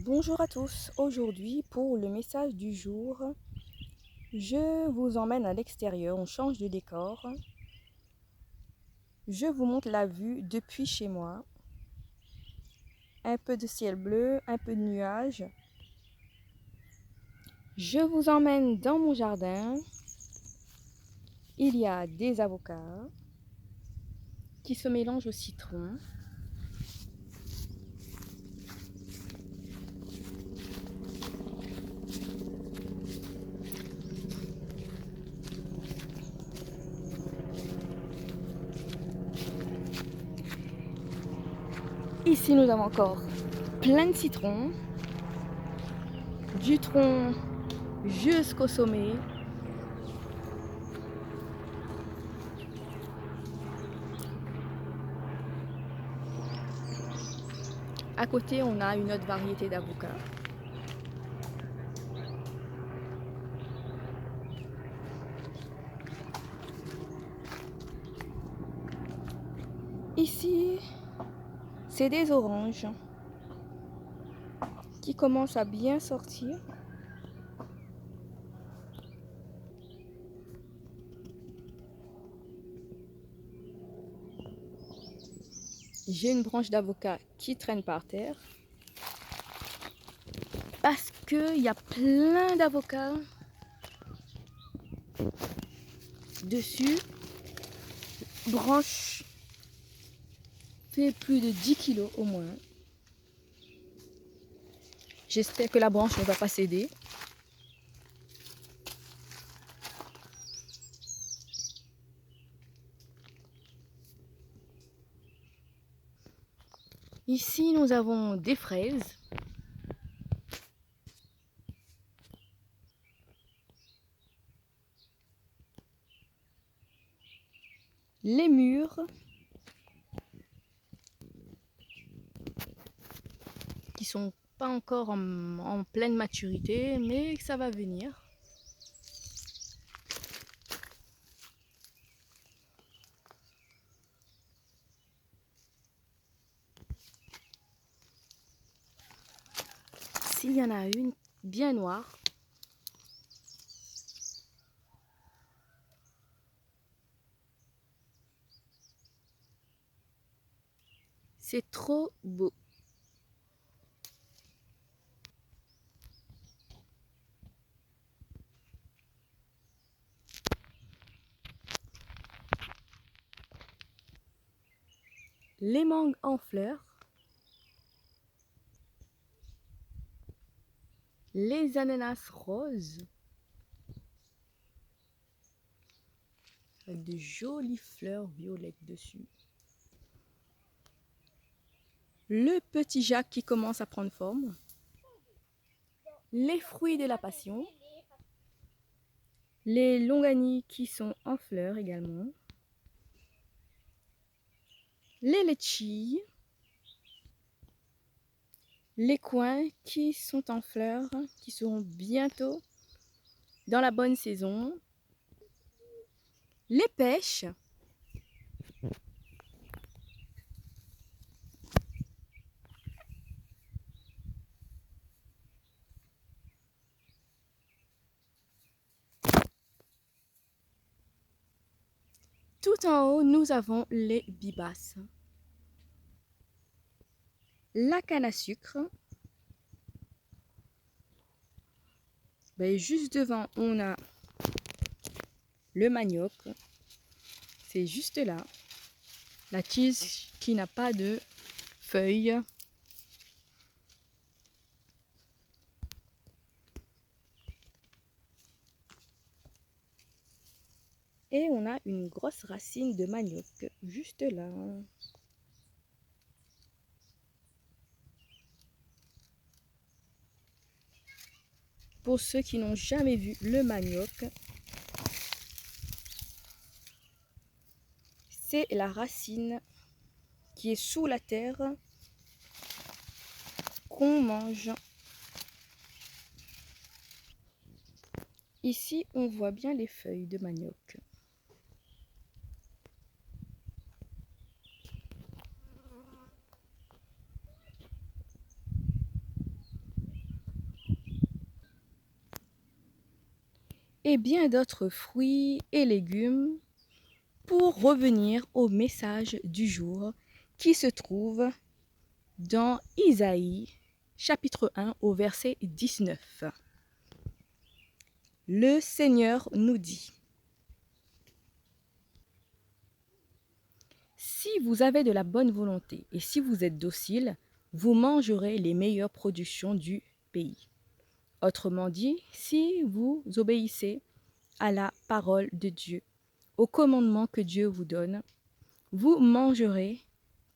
Bonjour à tous, aujourd'hui pour le message du jour, je vous emmène à l'extérieur, on change de décor. Je vous montre la vue depuis chez moi. Un peu de ciel bleu, un peu de nuages. Je vous emmène dans mon jardin. Il y a des avocats qui se mélangent au citron. Ici nous avons encore plein de citrons, du tronc jusqu'au sommet. À côté, on a une autre variété d'avocats. Ici, c'est des oranges qui commencent à bien sortir. J'ai une branche d'avocat qui traîne par terre parce qu'il y a plein d'avocats dessus. Branche fait plus de 10 kilos au moins. J'espère que la branche ne va pas céder. Ici, nous avons des fraises. Les mûres qui sont pas encore en pleine maturité, mais ça va venir. S'il y en a une bien noire, c'est trop beau. Les mangues en fleurs, les ananas roses, avec de jolies fleurs violettes dessus. Le petit Jacques qui commence à prendre forme. Les fruits de la passion. Les longanies qui sont en fleurs également. Les litchis. Les coings qui sont en fleurs, qui seront bientôt dans la bonne saison. Les pêches. Tout en haut, nous avons les bibasses. La canne à sucre. Ben, juste devant, on a le manioc. C'est juste là. La tige qui n'a pas de feuilles. Et on a une grosse racine de manioc juste là. Pour ceux qui n'ont jamais vu le manioc, c'est la racine qui est sous la terre qu'on mange. Ici, on voit bien les feuilles de manioc. et bien d'autres fruits et légumes pour revenir au message du jour qui se trouve dans Isaïe chapitre 1 au verset 19. Le Seigneur nous dit: si vous avez de la bonne volonté et si vous êtes docile, vous mangerez les meilleures productions du pays. Autrement dit, si vous obéissez à la parole de Dieu, au commandement que Dieu vous donne, vous mangerez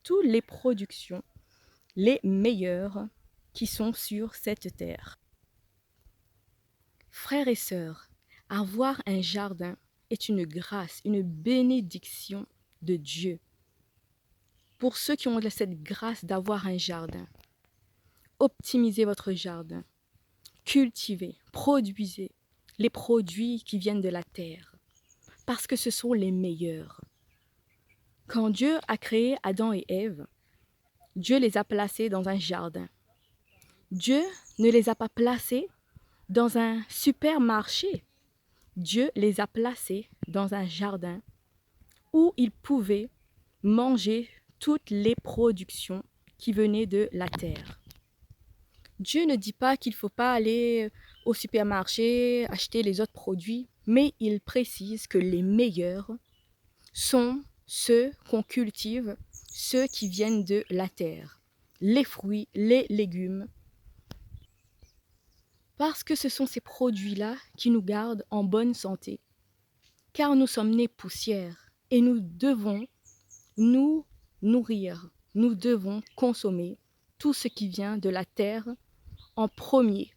toutes les productions, les meilleures qui sont sur cette terre. Frères et sœurs, avoir un jardin est une grâce, une bénédiction de Dieu. Pour ceux qui ont cette grâce d'avoir un jardin, optimisez votre jardin, cultivez, produisez les produits qui viennent de la terre, parce que ce sont les meilleurs. Quand Dieu a créé Adam et Ève, Dieu les a placés dans un jardin. Dieu ne les a pas placés dans un supermarché. Dieu les a placés dans un jardin où ils pouvaient manger toutes les productions qui venaient de la terre. Dieu ne dit pas qu'il ne faut pas aller au supermarché acheter les autres produits, mais il précise que les meilleurs sont ceux qu'on cultive, ceux qui viennent de la terre, les fruits, les légumes, parce que ce sont ces produits-là qui nous gardent en bonne santé, car nous sommes nés poussière et nous devons nous nourrir, nous devons consommer tout ce qui vient de la terre en premier.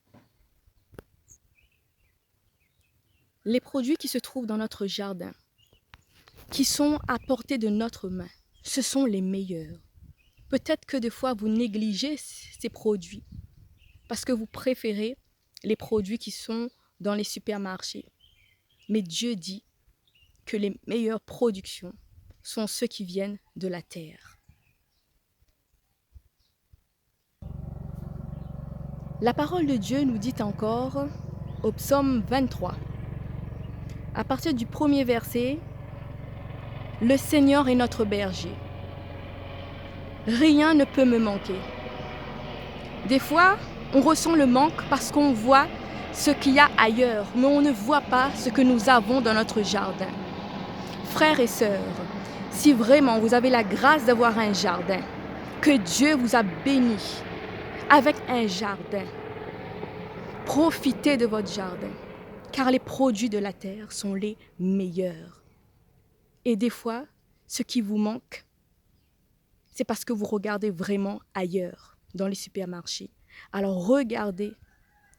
Les produits qui se trouvent dans notre jardin, qui sont à portée de notre main, ce sont les meilleurs. Peut-être que des fois vous négligez ces produits parce que vous préférez les produits qui sont dans les supermarchés. Mais Dieu dit que les meilleures productions sont ceux qui viennent de la terre. La parole de Dieu nous dit encore au psaume 23, à partir du premier verset: le Seigneur est notre berger. Rien ne peut me manquer. Des fois, on ressent le manque parce qu'on voit ce qu'il y a ailleurs, mais on ne voit pas ce que nous avons dans notre jardin. Frères et sœurs, si vraiment vous avez la grâce d'avoir un jardin, que Dieu vous a béni avec un jardin, profitez de votre jardin, car les produits de la terre sont les meilleurs. Et des fois, ce qui vous manque, c'est parce que vous regardez vraiment ailleurs, dans les supermarchés. Alors regardez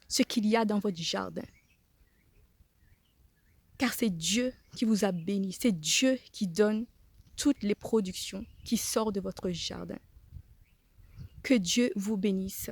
ce qu'il y a dans votre jardin. Car c'est Dieu qui vous a béni, c'est Dieu qui donne toutes les productions qui sortent de votre jardin. Que Dieu vous bénisse.